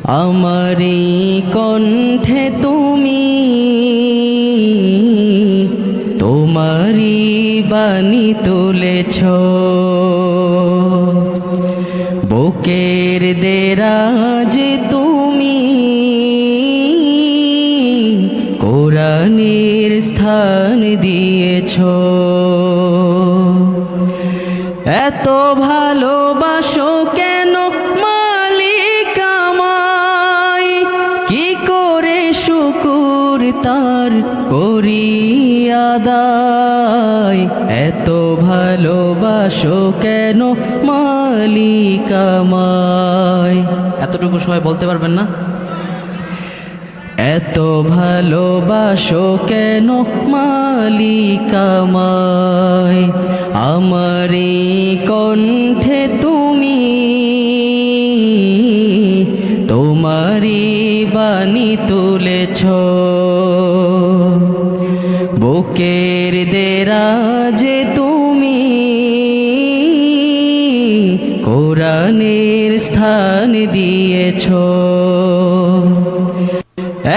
আমারি কণ্ঠে তুমি তোমারি বাণী তুলেছ, বুকের দেরাজ তুমি কোরআনের স্থান দিয়েছ। এত ভালোবাসো কেন মালিক আমায়, কি করে শুকুর তার করি আদায়। এত ভালোবাসো কেন মালিক আমায়। এতটুকু সবাই বলতে পারবেন না? এত ভালোবাসো কেন মালিক আমায়, আমারি কণ্ঠে তুমি তোমারি বাণী তুলেছ, বুকের দেরাজে তুমি কোরআনের স্থান দিয়েছ।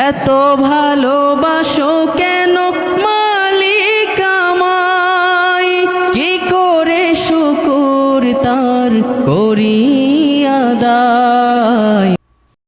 এত ভালোবাসো কেন